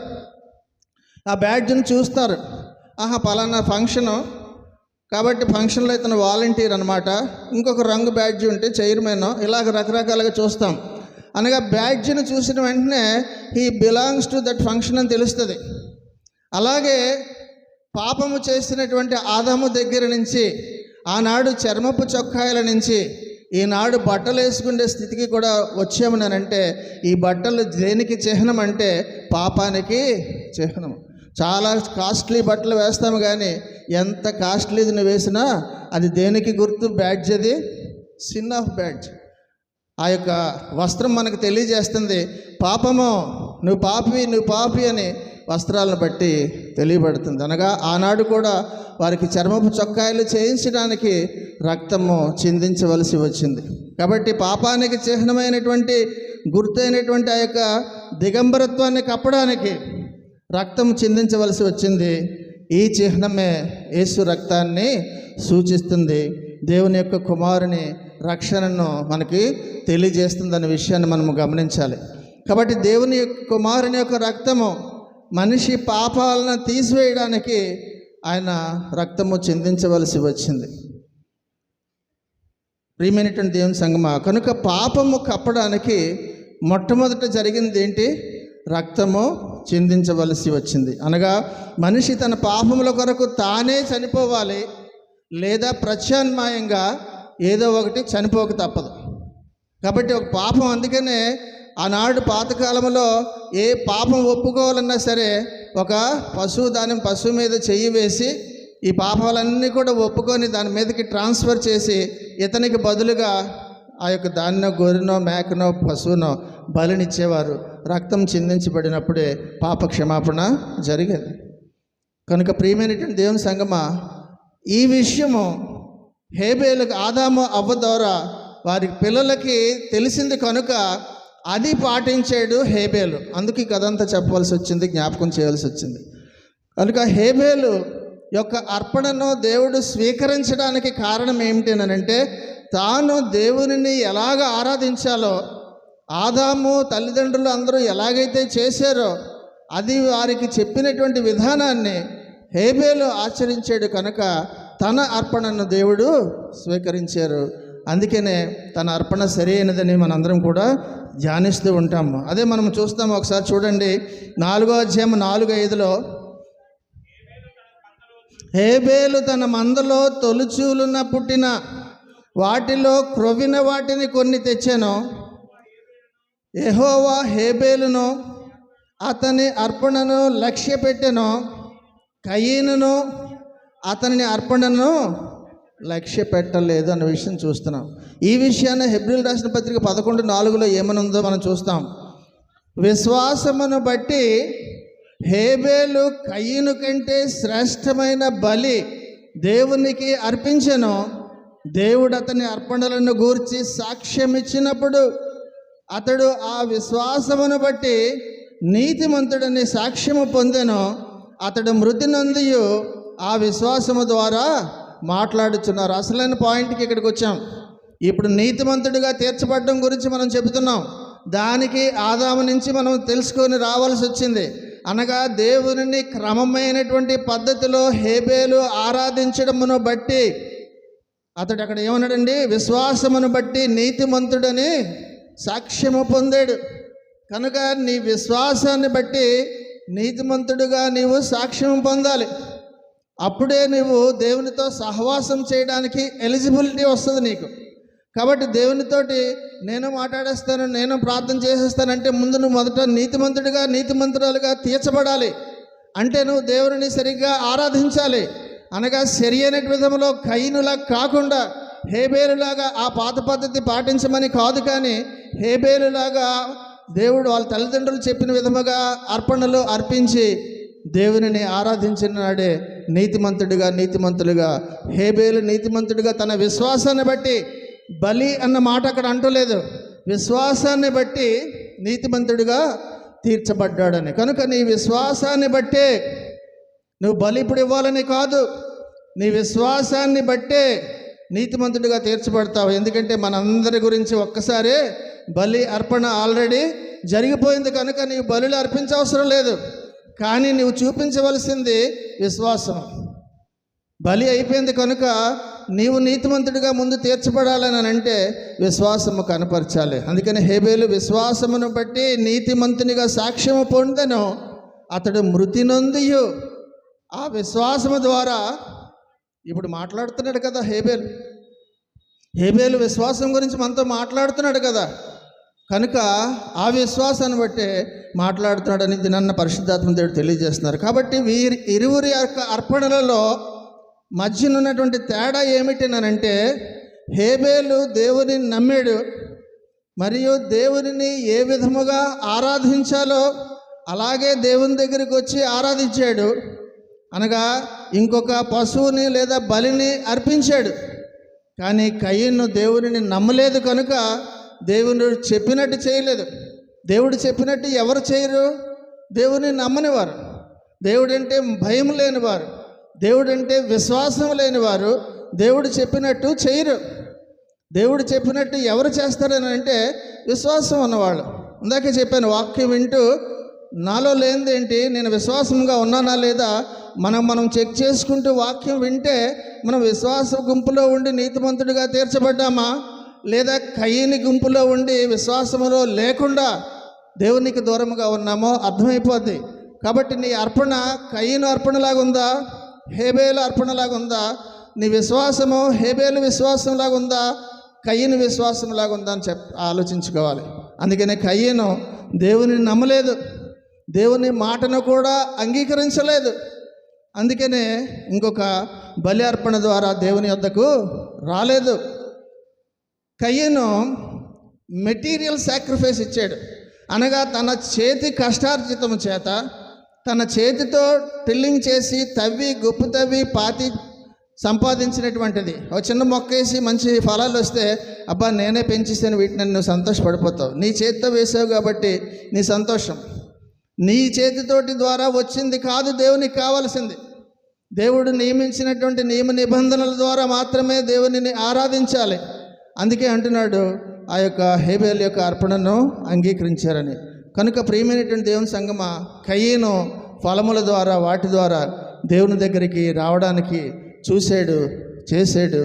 ఆ బ్యాడ్జ్ని చూస్తారు, పలానా ఫంక్షను కాబట్టి ఫంక్షన్లో ఇతను వాలంటీర్ అనమాట, ఇంకొక రంగు బ్యాడ్జ్ ఉంటే చైర్మన్, ఇలాగ రకరకాలుగా చూస్తాం. అనగా బ్యాడ్జ్ని చూసిన వెంటనే he belongs to that function అని తెలుస్తుంది. అలాగే పాపము చేసినటువంటి ఆదాము దగ్గర నుంచి ఆనాడు చర్మపు చొక్కాయల నుంచి ఈనాడు బట్టలు వేసుకునే స్థితికి కూడా వచ్చామనంటే ఈ బట్టలు దేనికి చిహ్నం అంటే పాపానికి చిహ్నం. చాలా కాస్ట్లీ బట్టలు వేస్తాము, కానీ ఎంత కాస్ట్లీది నువ్వు వేసినా అది దేనికి గుర్తు? బ్యాడ్జ్. అది సిన్ ఆఫ్ బ్యాడ్జ్. ఆ యొక్క వస్త్రం మనకు తెలియజేస్తుంది పాపము, నువ్వు పాపి అని వస్త్రాలను బట్టి తెలియబడుతుంది. అనగా ఆనాడు కూడా వారికి చర్మపు చొక్కాయలు చేయించడానికి రక్తము చిందించవలసి వచ్చింది. కాబట్టి పాపానికి చిహ్నమైనటువంటి గుర్తైనటువంటి ఆ యొక్క దిగంబరత్వాన్ని కప్పడానికి రక్తం చిందించవలసి వచ్చింది. ఈ చిహ్నమే యేసు రక్తాన్ని సూచిస్తుంది. దేవుని యొక్క కుమారుని రక్షణను మనకి తెలియజేస్తుందనే విషయాన్ని మనము గమనించాలి. కాబట్టి దేవుని కుమారుని యొక్క రక్తము మనిషి పాపాలను తీసివేయడానికి ఆయన రక్తము చిందించవలసి వచ్చింది. ప్రియమైనటువంటి దేవుని సంగమా, కనుక పాపము కప్పడానికి మొట్టమొదట జరిగింది ఏంటి? రక్తము చిందించవలసి వచ్చింది. అనగా మనిషి తన పాపముల కొరకు తానే చనిపోవాలి, లేదా ప్రత్యామ్నాయంగా ఏదో ఒకటి చనిపోక తప్పదు. కాబట్టి ఒక పాపం, అందుకనే ఆనాడు పాతకాలంలో ఏ పాపం ఒప్పుకోవాలన్నా సరే ఒక పశువు మీద చెయ్యి వేసి ఈ పాపాలన్నీ కూడా ఒప్పుకొని దాని మీదకి ట్రాన్స్ఫర్ చేసి ఇతనికి బదులుగా ఆ యొక్క దాన్నో గొర్రెనో మేకనో పశువునో బలినిచ్చేవారు. రక్తం చిందించబడినప్పుడే పాప క్షమాపణ జరిగేది. కనుక ప్రియమైనటువంటి దేవుని సంగమా, ఈ విషయము హేబేలుకు ఆదాము అవ్వ ద్వారా వారి పిల్లలకి తెలిసింది కనుక అది పాటించాడు హేబేలు. అందుకే కథంతా చెప్పవలసి వచ్చింది, జ్ఞాపకం చేయవలసి వచ్చింది. కనుక హేబేలు యొక్క అర్పణను దేవుడు స్వీకరించడానికి కారణం ఏమిటనంటే తాను దేవునిని ఎలాగ ఆరాధించాలో ఆదాము తల్లిదండ్రులు అందరూ ఎలాగైతే చేశారో అది వారికి చెప్పినటువంటి విధానాన్ని హేబేలు ఆచరించాడు కనుక తన అర్పణను దేవుడు స్వీకరించారు. అందుకనే తన అర్పణ సరైనదని మనందరం కూడా ధ్యానిస్తూ ఉంటాము. అదే మనం చూస్తాము. ఒకసారి చూడండి, 4వ అధ్యాయం 4-5లో హేబేలు తన మందలో తొలుచూలున పుట్టిన వాటిలో క్రొవ్విన వాటిని కొన్ని తెచ్చాను. యెహోవా హేబేలును అతని అర్పణను లక్ష్య పెట్టెను, కయీనును అతని అర్పణను లక్ష్య పెట్టలేదు అన్న విషయం చూస్తున్నాం. ఈ విషయాన్ని హెబ్రీయులకు రాసిన పత్రిక 11:4లో ఏమనుందో మనం చూస్తాం. విశ్వాసమును బట్టి హేబేలు కయీను కంటే శ్రేష్టమైన బలి దేవునికి అర్పించెను. దేవుడు అతని అర్పణలను గూర్చి సాక్ష్యం ఇచ్చినప్పుడు అతడు ఆ విశ్వాసమును బట్టి నీతిమంతుడని సాక్ష్యము పొందెను. అతడు మృతి నందియు ఆ విశ్వాసము ద్వారా మాట్లాడుచున్నారు. అసలైన పాయింట్కి ఇక్కడికి వచ్చాం. ఇప్పుడు నీతిమంతుడిగా తీర్చబడడం గురించి మనం చెబుతున్నాం. దానికి ఆదాము నుంచి మనం తెలుసుకొని రావాల్సి వచ్చింది. అనగా దేవునిని క్రమమైనటువంటి పద్ధతిలో హేబేలు ఆరాధించడమును బట్టి అతడు అక్కడ ఏమన్నాడండి, విశ్వాసమును బట్టి నీతిమంతుడని సాక్ష్యము పొందాడు. కనుక నీ విశ్వాసాన్ని బట్టి నీతిమంతుడుగా నీవు సాక్ష్యం పొందాలి. అప్పుడే నువ్వు దేవునితో సహవాసం చేయడానికి ఎలిజిబిలిటీ వస్తుంది నీకు. కాబట్టి దేవునితోటి నేను మాట్లాడేస్తాను, నేను ప్రార్థన చేసేస్తానంటే ముందు నువ్వు మొదట నీతిమంతుడిగా నీతిమంతురాలుగా తీర్చబడాలి. అంటే నువ్వు దేవుని సరిగ్గా ఆరాధించాలి. అనగా సరి అయిన విధంలో కయీనులా కాకుండా హేబేలులాగా ఆ పాత పద్ధతి పాటించమని కాదు, కానీ హేబేలులాగా దేవుడు వాళ్ళ తల్లిదండ్రులు చెప్పిన విధముగా అర్పణలు అర్పించి దేవునిని ఆరాధించిన నాడే నీతిమంతులుగా హేబేలు నీతిమంతుడిగా తన విశ్వాసాన్ని బట్టి, బలి అన్న మాట అక్కడ అంటలేదు, విశ్వాసాన్ని బట్టి నీతిమంతుడిగా తీర్చబడ్డాడని. కనుక నీ విశ్వాసాన్ని బట్టే నువ్వు బలి ఇప్పుడు ఇవ్వాలని కాదు, నీ విశ్వాసాన్ని బట్టే నీతిమంతుడిగా తీర్చబడతావు. ఎందుకంటే మనందరి గురించి ఒక్కసారి బలి అర్పణ ఆల్రెడీ జరిగిపోయింది కనుక నీవు బలులు అర్పించవసరం లేదు. కానీ నీవు చూపించవలసింది విశ్వాసం. బలి అయిపోయింది కనుక నీవు నీతిమంతుడిగా ముందు తీర్చబడాలని అంటే విశ్వాసము కనపరచాలి. అందుకని హేబేలు విశ్వాసమును బట్టి నీతిమంతునిగా సాక్ష్యము పొందెను, అతడు మృతి నొందియు. ఆ విశ్వాసము ద్వారా ఇప్పుడు మాట్లాడుతున్నాడు కదా హేబేలు విశ్వాసం గురించి మనతో మాట్లాడుతున్నాడు కదా. కనుక ఆ విశ్వాసాన్ని బట్టే మాట్లాడుతున్నాడని నన్ను పరిశుద్ధాత్మ దేవుడు తెలియజేస్తున్నారు. కాబట్టి వీరి ఇరువురి యొక్క అర్పణలలో మధ్యన ఉన్నటువంటి తేడా ఏమిటినంటే, హేబేలు దేవుని నమ్మాడు, మరియు దేవునిని ఏ విధముగా ఆరాధించాలో అలాగే దేవుని దగ్గరికి వచ్చి ఆరాధించాడు. అనగా ఇంకొక పశువుని లేదా బలిని అర్పించాడు. కానీ కయీను దేవునిని నమ్మలేదు కనుక దేవుడు చెప్పినట్టు చేయలేదు. దేవుడు చెప్పినట్టు ఎవరు చేయరు? దేవుని నమ్మనివారు, దేవుడంటే భయం లేనివారు, దేవుడంటే విశ్వాసం లేనివారు దేవుడు చెప్పినట్టు చేయరు. దేవుడు చెప్పినట్టు ఎవరు చేస్తారని అంటే విశ్వాసం ఉన్నవాళ్ళు. ఇందాకే చెప్పాను, వాక్యం వింటూ నాలో లేనిదేంటి, నేను విశ్వాసంగా ఉన్నానా లేదా మనం చెక్ చేసుకుంటూ వాక్యం వింటే మనం విశ్వాస గుంపులో ఉండి నీతిమంతుడిగా తీర్చబడ్డామా, లేదా కయీని గుంపులో ఉండి విశ్వాసములో లేకుండా దేవునికి దూరంగా ఉన్నామో అర్థమైపోద్ది. కాబట్టి నీ అర్పణ కయీను అర్పణలాగా ఉందా, హేబేలు అర్పణలాగా ఉందా? నీ విశ్వాసము హేబేలు విశ్వాసంలాగా ఉందా, కయీను విశ్వాసంలాగా ఉందా అని ఆలోచించుకోవాలి. అందుకనే కయీను దేవుని నమ్మలేదు, దేవుని మాటను కూడా అంగీకరించలేదు. అందుకనే ఇంకొక బలి అర్పణ ద్వారా దేవుని వద్దకు రాలేదు. కయీను మెటీరియల్ సాక్రిఫైస్ ఇచ్చాడు. అనగా తన చేతి కష్టార్జితము చేత తన చేతితో టిల్లింగ్ చేసి గుప్పు తవ్వి పాతి సంపాదించినటువంటిది. ఒక చిన్న మొక్క వేసి మంచి ఫలాలు వస్తే అబ్బా నేనే పెంచేసాను వీటిని, నువ్వు సంతోషపడిపోతావు. నీ చేతితో వేసావు కాబట్టి నీ సంతోషం. నీ చేతితోటి ద్వారా వచ్చింది కాదు దేవునికి కావాల్సింది. దేవుడు నియమించినటువంటి నియమ నిబంధనల ద్వారా మాత్రమే దేవునిని ఆరాధించాలి. అందుకే అంటున్నాడు ఆ యొక్క హేబేలు యొక్క అర్పణను అంగీకరించారని. కనుక ప్రియమైనటువంటి దేవుని సంగమా, కయీను ఫలముల ద్వారా వాటి ద్వారా దేవుని దగ్గరికి రావడానికి చూశాడు, చేశాడు,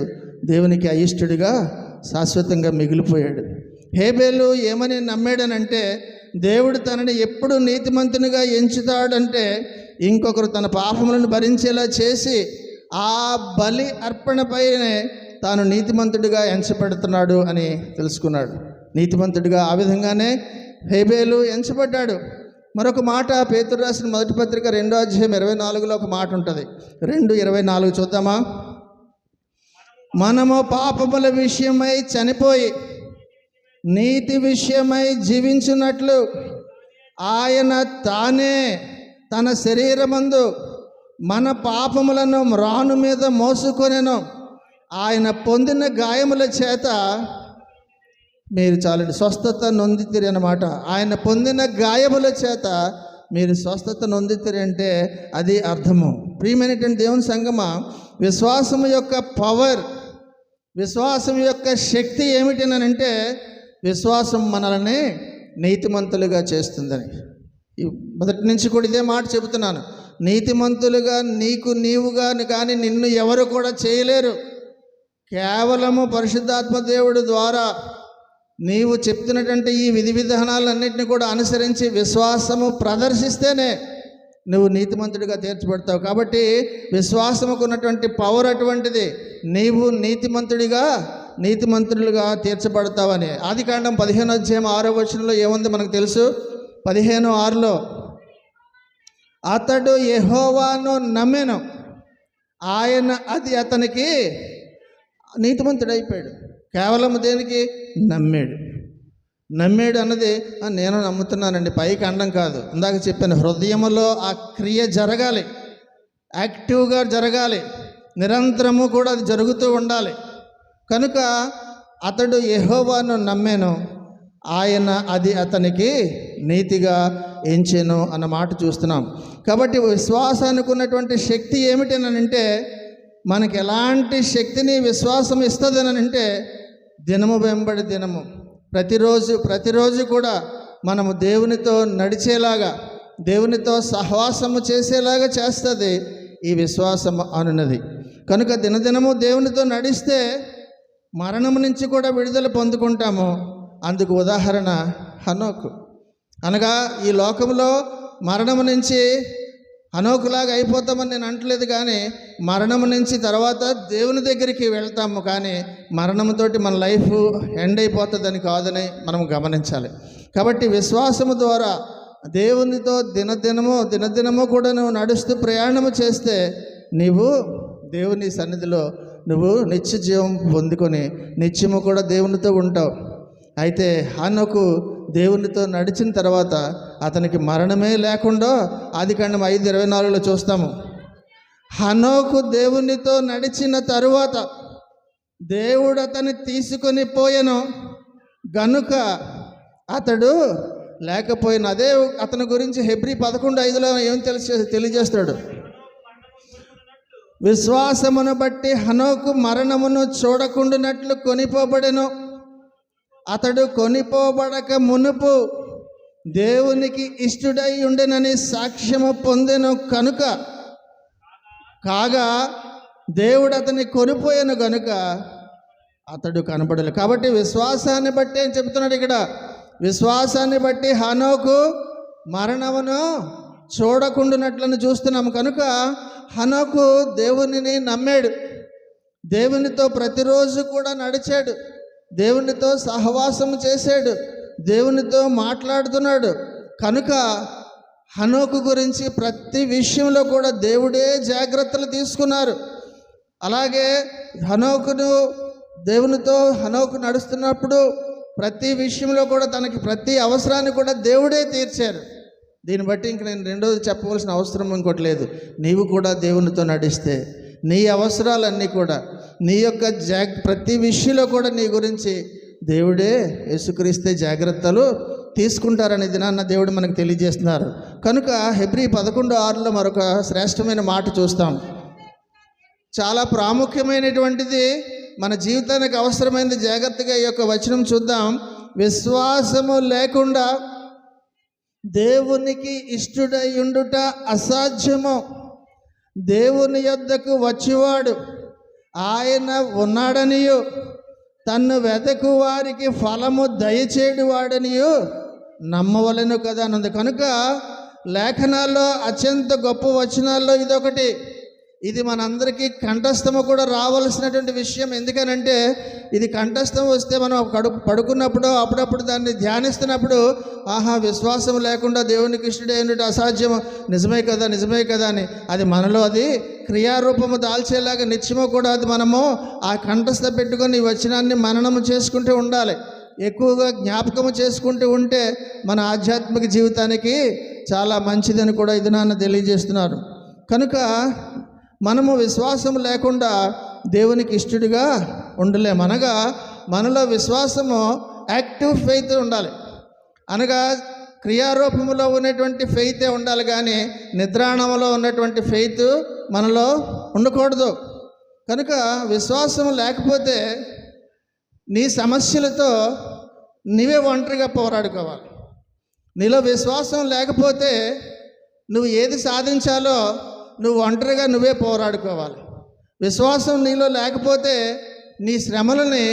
దేవునికి అయిష్టుడిగా శాశ్వతంగా మిగిలిపోయాడు. హేబేలు ఏమని నమ్మాడనంటే, దేవుడు తనని ఎప్పుడు నీతిమంతునిగా ఎంచుతాడంటే ఇంకొకరు తన పాపములను భరించేలా చేసి ఆ బలి అర్పణపైనే తాను నీతిమంతుడిగా ఎంచబడుతున్నాడు అని తెలుసుకున్నాడు. నీతిమంతుడిగా ఆ విధంగానే హేబేలు ఎంచబడ్డాడు. మరొక మాట పేతురు రాసిన మొదటి పత్రిక 2వ అధ్యాయం 24లో ఒక మాట ఉంటుంది. 2:24 చూద్దామా? మనము పాపముల విషయమై చనిపోయి నీతి విషయమై జీవించున్నట్లు ఆయన తానే తన శరీరమందు మన పాపములను మ్రాను మీద మోసుకొనెను. ఆయన పొందిన గాయముల చేత మీరు చాలండి స్వస్థత నొందితిరి అన్నమాట. ఆయన పొందిన గాయముల చేత మీరు స్వస్థత నొందితారంటే అది అర్థము. ప్రియమైనటువంటి దేవుని సంగమా, విశ్వాసము యొక్క పవర్, విశ్వాసం యొక్క శక్తి ఏమిటనంటే విశ్వాసం మనల్ని నీతిమంతులుగా చేస్తుందని. మొదటి నుంచి కూడా ఇదే మాట చెబుతున్నాను. నీతిమంతులుగా నీవుగా కానీ నిన్ను ఎవరు కూడా చేయలేరు. కేవలము పరిశుద్ధాత్మ దేవుడి ద్వారా నీవు చెప్తున్నటువంటి ఈ విధి విధానాలన్నింటినీ కూడా అనుసరించి విశ్వాసము ప్రదర్శిస్తేనే నువ్వు నీతిమంతుడిగా తీర్చబడతావు. కాబట్టి విశ్వాసముకు ఉన్నటువంటి పవర్ అటువంటిది. నీవు నీతిమంతులుగా తీర్చబడతావని. ఆదికాండం 15:6 ఏముంది మనకు తెలుసు. 15:6 అతడు యెహోవాను నమ్మెను, ఆయన అది అతనికి నీతిమంతుడైపోయాడు. కేవలం దేనికి? నమ్మాడు అన్నది నేను నమ్ముతున్నానండి, పైకి అనడం కాదు. ఇందాక చెప్పాను, హృదయంలో ఆ క్రియ జరగాలి, యాక్టివ్గా జరగాలి, నిరంతరము కూడా అది జరుగుతూ ఉండాలి. కనుక అతడు యెహోవాను నమ్మెను, ఆయన అది అతనికి నీతిగా ఎంచెను అన్న మాట చూస్తున్నాం. కాబట్టి విశ్వాసానికి ఉన్నటువంటి శక్తి ఏమిటనంటే, మనకి ఎలాంటి శక్తిని విశ్వాసం ఇస్తుందనంటే, దినము వెంబడి దినము ప్రతిరోజు కూడా మనము దేవునితో నడిచేలాగా, దేవునితో సహవాసము చేసేలాగా చేస్తుంది ఈ విశ్వాసం అనున్నది. కనుక దినదినము దేవునితో నడిస్తే మరణం నుంచి కూడా విడుదల పొందుకుంటాము. అందుకు ఉదాహరణ హనోకు. అనగా ఈ లోకంలో మరణం నుంచి హనోకులాగా అయిపోతామని నేను అంటలేదు, కానీ మరణం నుంచి తర్వాత దేవుని దగ్గరికి వెళ్తాము. కానీ మరణంతోటి మన లైఫ్ ఎండ్ అయిపోతుందని కాదని మనం గమనించాలి. కాబట్టి విశ్వాసము ద్వారా దేవునితో దినదినము కూడా నువ్వు నడుస్తూ ప్రయాణము చేస్తే నీవు దేవుని సన్నిధిలో నువ్వు నిత్య జీవం పొందుకొని నిత్యము కూడా దేవునితో ఉంటావు. అయితే హనోకు దేవునితో నడిచిన తర్వాత అతనికి మరణమే లేకుండా ఆదికాండం 5:24 చూస్తాము. హనోకు దేవునితో నడిచిన తరువాత దేవుడు అతన్ని తీసుకొని పోయెను గనుక అతడు లేకపోయిన. అదే అతని గురించి హెబ్రీ 11:5 ఏం తెలియజేస్తాడు? విశ్వాసమును బట్టి హనోకు మరణమును చూడకుండానట్లు కొనిపోబడెను. అతడు కొనిపోబడక మునుపు దేవునికి ఇష్టుడై ఉండెనని సాక్ష్యము పొందెను. కనుక కాగా దేవుడు అతన్ని కొనిపోయాను గనుక అతడు కనబడలేదు. కాబట్టి విశ్వాసాన్ని బట్టి ఏం చెప్తున్నాడు ఇక్కడ? విశ్వాసాన్ని బట్టి హనోకు మరణమును చూడకుండానట్లను చూస్తున్నాము. కనుక హనోకు దేవునిని నమ్మాడు, దేవునితో ప్రతిరోజు కూడా నడిచాడు, దేవునితో సహవాసం చేశాడు, దేవునితో మాట్లాడుతున్నాడు. కనుక హనోకు గురించి ప్రతి విషయంలో కూడా దేవుడే జాగ్రత్తలు తీసుకున్నారు. అలాగే హనోకు నడుస్తున్నప్పుడు ప్రతి విషయంలో కూడా తనకి ప్రతి అవసరాన్ని కూడా దేవుడే తీర్చారు. దీన్ని బట్టి ఇంక నేను రెండోది చెప్పవలసిన అవసరం ఇంకోటి లేదు. నీవు కూడా దేవునితో నడిస్తే నీ అవసరాలన్నీ కూడా నీ యొక్క ప్రతి విషయంలో కూడా నీ గురించి దేవుడే యేసుక్రీస్తే జాగ్రత్తలు తీసుకుంటారనే దినాన్న దేవుడు మనకు తెలియజేస్తున్నారు. కనుక హెబ్రీ 11:6 మరొక శ్రేష్టమైన మాట చూస్తాం. చాలా ప్రాముఖ్యమైనటువంటిది, మన జీవితానికి అవసరమైనది. జాగ్రత్తగా ఈ యొక్క వచనం చూద్దాం. విశ్వాసము లేకుండా దేవునికి ఇష్టుడై ఉండుట అసాధ్యము. దేవుని యొద్దకు వచ్చేవాడు ఆయన ఉన్నాడనియు తన్ను వెదకు వారికి ఫలము దయచేడు వాడనియు నమ్మవలెను కదా అన్నది. కనుక లేఖనాల్లో అత్యంత గొప్ప వచనాల్లో ఇదొకటి. ఇది మనందరికీ కంఠస్థము కూడా రావాల్సినటువంటి విషయం. ఎందుకనంటే ఇది కంఠస్థం వస్తే మనం పడుకున్నప్పుడు అప్పుడప్పుడు దాన్ని ధ్యానిస్తున్నప్పుడు విశ్వాసం లేకుండా దేవునికి ఇష్టడే ఏంటంటే అసాధ్యము, నిజమే కదా అని అది మనలో అది క్రియారూపము దాల్చేలాగా నిత్యము కూడా అది మనము ఆ కంఠస్థ పెట్టుకొని ఈ వచనాన్ని మననము చేసుకుంటూ ఉండాలి. ఎక్కువగా జ్ఞాపకము చేసుకుంటూ ఉంటే మన ఆధ్యాత్మిక జీవితానికి చాలా మంచిదని కూడా ఇది నాన్న తెలియజేస్తున్నారు. కనుక మనము విశ్వాసం లేకుండా దేవునికి ఇష్టడిగా ఉండలేము. అనగా మనలో విశ్వాసము యాక్టివ్ ఫెయిత్ ఉండాలి. అనగా క్రియారూపంలో ఉన్నటువంటి ఫెయితే ఉండాలి, కానీ నిద్రాణంలో ఉన్నటువంటి ఫెయిత్ మనలో ఉండకూడదు. కనుక విశ్వాసం లేకపోతే నీ సమస్యలతో నీవే ఒంటరిగా పోరాడుకోవాలి. నీలో విశ్వాసం లేకపోతే నువ్వు ఏది సాధించాలో నువ్వు ఒంటరిగా నువ్వే పోరాడుకోవాలి. విశ్వాసం నీలో లేకపోతే నీ శ్రమలని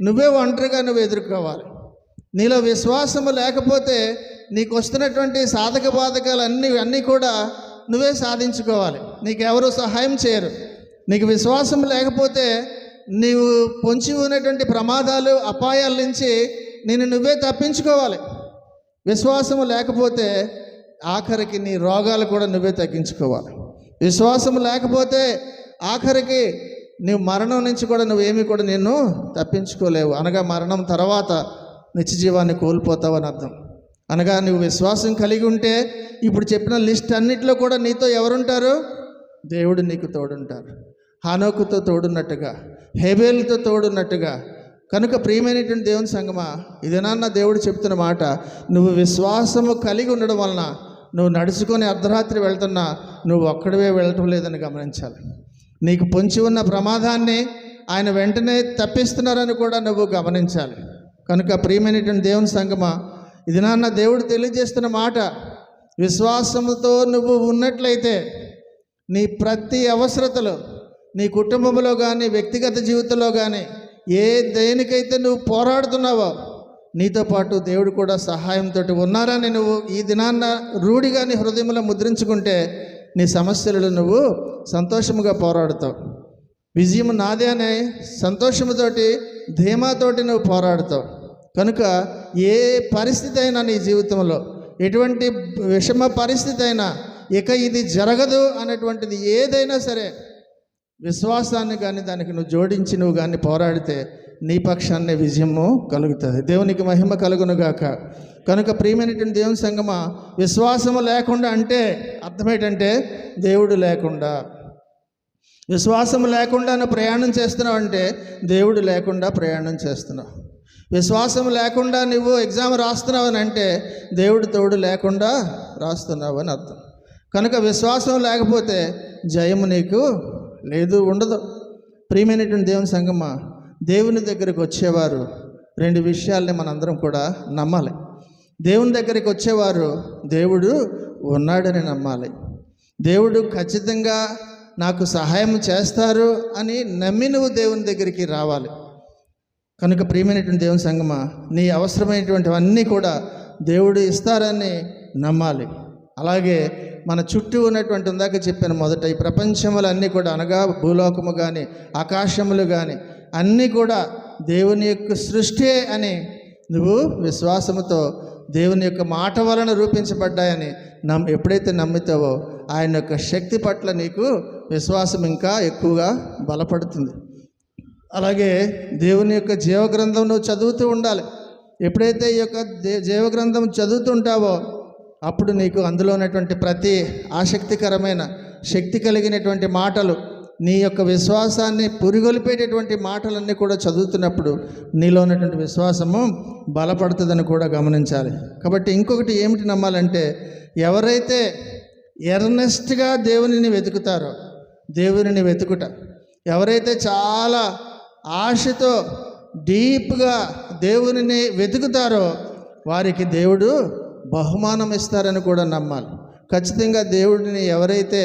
నువ్వే ఒంటరిగా నువ్వు ఎదుర్కోవాలి. నీలో విశ్వాసము లేకపోతే నీకు వస్తున్నటువంటి సాధక బాధకాలు అన్నీ కూడా నువ్వే సాధించుకోవాలి. నీకెవరు సహాయం చేయరు. నీకు విశ్వాసం లేకపోతే నీవు పొంచి ఉన్నటువంటి ప్రమాదాలు, అపాయాల నుంచి నేను నువ్వే తప్పించుకోవాలి. విశ్వాసము లేకపోతే ఆఖరికి నీ రోగాలు కూడా నువ్వే తగ్గించుకోవాలి. విశ్వాసం లేకపోతే ఆఖరికి నువ్వు మరణం నుంచి కూడా నువ్వేమీ కూడా నిన్ను తప్పించుకోలేవు. అనగా మరణం తర్వాత నిత్య జీవాన్ని కోల్పోతావని అర్థం. అనగా నువ్వు విశ్వాసం కలిగి ఉంటే ఇప్పుడు చెప్పిన లిస్ట్ అన్నిటిలో కూడా నీతో ఎవరుంటారు? దేవుడు నీకు తోడుంటారు. హానోకుతో తోడున్నట్టుగా, హేబేలుతో తోడున్నట్టుగా. కనుక ప్రియమైనటువంటి దేవుని సంగమా, ఇదేనా దేవుడు చెప్తున్న మాట, నువ్వు విశ్వాసము కలిగి ఉండడం వలన నువ్వు నడుచుకొని అర్ధరాత్రి వెళ్తున్నా నువ్వు ఒక్కడివే వెళ్ళటం లేదని గమనించాలి. నీకు పొంచి ఉన్న ప్రమాదాన్ని ఆయన వెంటనే తప్పిస్తున్నారని కూడా నువ్వు గమనించాలి. కనుక ప్రియమైనటువంటి దేవుని సంగమా, ఇది నాన్న దేవుడు తెలియజేస్తున్న మాట, విశ్వాసముతో నువ్వు ఉన్నట్లయితే నీ ప్రతి అవసరతలు, నీ కుటుంబంలో కానీ వ్యక్తిగత జీవితంలో కానీ ఏ దేనికైతే నువ్వు పోరాడుతున్నావో నీతో పాటు దేవుడు కూడా సహాయంతో ఉన్నారని నువ్వు ఈ దినాన్న రూఢిగా నీ హృదయంలో ముద్రించుకుంటే నీ సమస్యలను నువ్వు సంతోషముగా పోరాడుతావు. విజయం నాదే అనే సంతోషముతోటి, ధీమాతోటి నువ్వు పోరాడుతావు. కనుక ఏ పరిస్థితి అయినా నీ జీవితంలో, ఎటువంటి విషమ పరిస్థితి అయినా, ఇక ఇది జరగదు అనేటువంటిది ఏదైనా సరే, విశ్వాసాన్ని కానీ దానికి నువ్వు జోడించి నువ్వు కానీ పోరాడితే నీ పక్షాన్నే విజయము కలుగుతుంది. దేవునికి మహిమ కలుగునుగాక. కనుక ప్రియమైనటువంటి దేవుని సంగమా, విశ్వాసము లేకుండా అంటే అర్థం ఏంటంటే దేవుడు లేకుండా. విశ్వాసము లేకుండా నువ్వు ప్రయాణం చేస్తున్నావు అంటే దేవుడు లేకుండా ప్రయాణం చేస్తున్నావు. విశ్వాసం లేకుండా నువ్వు ఎగ్జామ్ రాస్తున్నావు అని అంటే దేవుడు తోడు లేకుండా రాస్తున్నావు అని అర్థం. కనుక విశ్వాసం లేకపోతే జయము నీకు లేదు, ఉండదు. ప్రియమైనటువంటి దేవుని సంగమా, దేవుని దగ్గరికి వచ్చేవారు రెండు విషయాల్ని మనందరం కూడా నమ్మాలి. దేవుని దగ్గరికి వచ్చేవారు దేవుడు ఉన్నాడని నమ్మాలి. దేవుడు ఖచ్చితంగా నాకు సహాయం చేస్తారు అని నమ్మి నువ్వు దేవుని దగ్గరికి రావాలి. కనుక ప్రియమైనటువంటి దేవుని సంగమా, నీ అవసరమైనటువంటివన్నీ కూడా దేవుడు ఇస్తారని నమ్మాలి. అలాగే మన చుట్టూ ఉన్నటువంటి ఇందాక చెప్పాను మొదట, ఈ ప్రపంచములు అన్నీ కూడా, అనగా భూలోకము కానీ ఆకాశములు కానీ అన్నీ కూడా దేవుని యొక్క సృష్టి అని నువ్వు విశ్వాసముతో దేవుని యొక్క మాట వలన రూపించబడ్డాయని ఎప్పుడైతే నమ్ముతావో ఆయన యొక్క శక్తి పట్ల నీకు విశ్వాసం ఇంకా ఎక్కువగా బలపడుతుంది. అలాగే దేవుని యొక్క జీవగ్రంథం నువ్వు చదువుతూ ఉండాలి. ఎప్పుడైతే ఈ యొక్క జీవగ్రంథం చదువుతుంటావో అప్పుడు నీకు అందులో ఉన్నటువంటి ప్రతి ఆసక్తికరమైన, శక్తి కలిగినటువంటి మాటలు, నీ యొక్క విశ్వాసాన్ని పురిగొల్పేటటువంటి మాటలన్నీ కూడా చదువుతున్నప్పుడు నీలో ఉన్నటువంటి విశ్వాసము బలపడుతుందని కూడా గమనించాలి. కాబట్టి ఇంకొకటి ఏమిటి నమ్మాలంటే, ఎవరైతే ఎర్నెస్ట్గా దేవునిని వెతుకుతారో, దేవునిని వెతుకుట, ఎవరైతే చాలా ఆశతో డీప్గా దేవునిని వెతుకుతారో వారికి దేవుడు బహుమానం ఇస్తారని కూడా నమ్మాలి. ఖచ్చితంగా దేవుడిని ఎవరైతే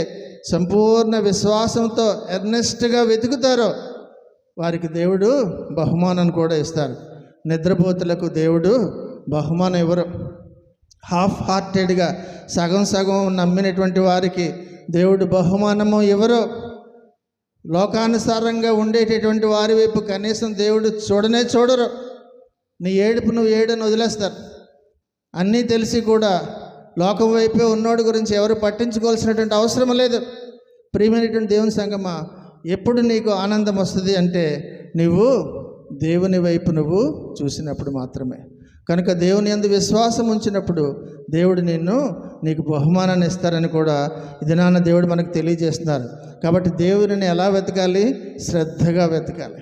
సంపూర్ణ విశ్వాసంతో ఎర్నెస్ట్గా వెతుకుతారో వారికి దేవుడు బహుమానం కూడా ఇస్తారు. నిద్రపోతులకు దేవుడు బహుమానం ఇవ్వరు. హాఫ్ హార్టెడ్గా సగం సగం నమ్మినటువంటి వారికి దేవుడు బహుమానము ఇవ్వరు. లోకానుసారంగా ఉండేటటువంటి వారి వైపు కనీసం దేవుడు చూడనే చూడరు. నీ ఏడుపు నువ్వు ఏడని వదిలేస్తారు. అన్నీ తెలిసి కూడా లోకం వైపే ఉన్నోడి గురించి ఎవరు పట్టించుకోవాల్సినటువంటి అవసరం లేదు. ప్రియమైనటువంటి దేవుని సంగమా, ఎప్పుడు నీకు ఆనందం వస్తుంది అంటే నువ్వు దేవుని వైపు నువ్వు చూసినప్పుడు మాత్రమే. కనుక దేవుని యందు విశ్వాసం ఉంచినప్పుడు దేవుడు నీకు బహుమానాన్ని ఇస్తారని కూడా ఇది నాన్న దేవుడు మనకు తెలియజేస్తున్నారు. కాబట్టి దేవునిని ఎలా వెతకాలి? శ్రద్ధగా వెతకాలి.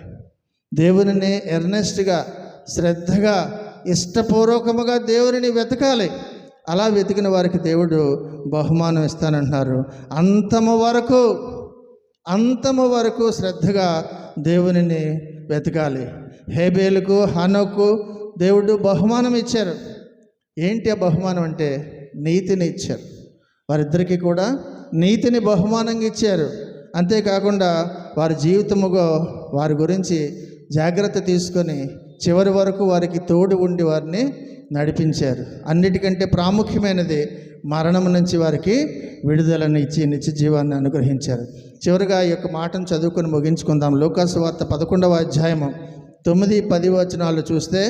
దేవునిని ఎర్నెస్ట్గా, శ్రద్ధగా, ఇష్టపూర్వకముగా దేవునిని వెతకాలి. అలా వెతికిన వారికి దేవుడు బహుమానం ఇస్తానంటున్నారు. అంతము వరకు శ్రద్ధగా దేవునిని వెతకాలి. హేబేలుకు హనోకు దేవుడు బహుమానం ఇచ్చారు. ఏంటి ఆ బహుమానం అంటే నీతిని ఇచ్చారు. వారిద్దరికీ కూడా నీతిని బహుమానంగా ఇచ్చారు. అంతేకాకుండా వారి జీవితముగా వారి గురించి జాగ్రత్త తీసుకొని చివరి వరకు వారికి తోడు ఉండి వారిని నడిపించారు. అన్నిటికంటే ప్రాముఖ్యమైనది మరణం నుంచి వారికి విడుదలను ఇచ్చి నిత్య జీవాన్ని అనుగ్రహించారు. చివరిగా ఈ యొక్క మాటను చదువుకొని ముగించుకుందాం. లూకాసు వార్త 11వ అధ్యాయము 9-10 వచనాలు చూస్తే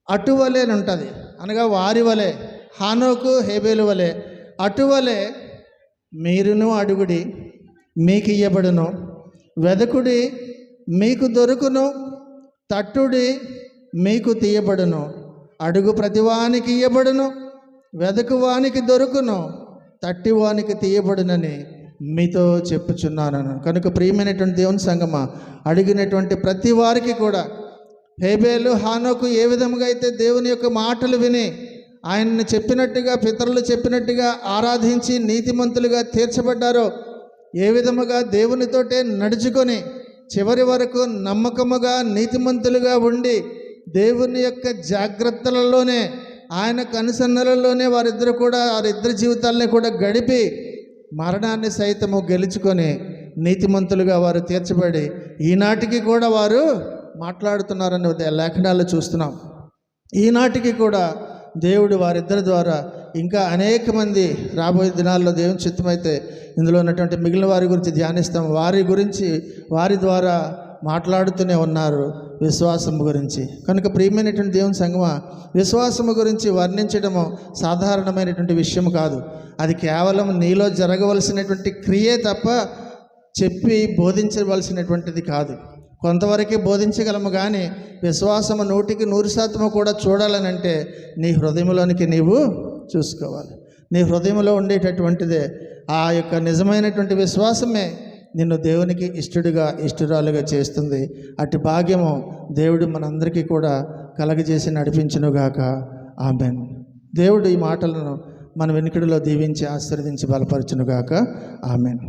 అటువలే ఉంటుంది, అనగా వారి వలె, హానోకు హేబేలు వలె, అటువలే మీరును అడుగుడి మీకు ఇయ్యబడును, వెదకుడి మీకు దొరుకును, తట్టుడి మీకు తీయబడును. అడుగు ప్రతివానికి ఇయ్యబడును, వెదకువానికి దొరుకును, తట్టివానికి తీయబడునని మీతో చెప్పుచున్నాను. కనుక ప్రియమైనటువంటి దేవుని సంగమా, అడిగినటువంటి ప్రతి వారికి కూడా హేబేలు హానోకు ఏ విధముగా అయితే దేవుని యొక్క మాటలు విని ఆయన్ని చెప్పినట్టుగా పితరులు చెప్పినట్టుగా ఆరాధించి నీతిమంతులుగా తీర్చబడ్డారో, ఏ విధముగా దేవునితోటే నడుచుకొని చివరి వరకు నమ్మకముగా నీతిమంతులుగా ఉండి దేవుని యొక్క జాగ్రత్తలలోనే ఆయన కనుసన్నలలోనే వారిద్దరి జీవితాలని కూడా గడిపి మరణాన్ని సైతము గెలుచుకొని నీతిమంతులుగా వారు తీర్చబడి ఈనాటికి కూడా వారు మాట్లాడుతున్నారని లేఖనాల్లో చూస్తున్నాం. ఈనాటికి కూడా దేవుడు వారిద్దరి ద్వారా ఇంకా అనేక మంది రాబోయే దినాల్లో దేవుని చిత్తమైతే ఇందులో ఉన్నటువంటి మిగిలిన వారి గురించి ధ్యానిస్తాం. వారి ద్వారా మాట్లాడుతూనే ఉన్నారు విశ్వాసము గురించి. కనుక ప్రియమైనటువంటి దేవుని సంగమా, విశ్వాసము గురించి వర్ణించడము సాధారణమైనటువంటి విషయం కాదు. అది కేవలం నీలో జరగవలసినటువంటి క్రియే తప్ప చెప్పి బోధించవలసినటువంటిది కాదు. కొంతవరకే బోధించగలము, కానీ విశ్వాసము 100% కూడా చూడాలనంటే నీ హృదయంలోనికి నీవు చూసుకోవాలి. నీ హృదయంలో ఉండేటటువంటిదే ఆ యొక్క నిజమైనటువంటి విశ్వాసమే నిన్ను దేవునికి ఇష్టరాలుగా చేస్తుంది. అటు భాగ్యము దేవుడు మనందరికీ కూడా కలగజేసి నడిపించునుగాక. ఆమేన్. దేవుడు ఈ మాటలను మన వెనుకడిలో దీవించి ఆశీర్వదించి బలపరచునుగాక. ఆమేన్.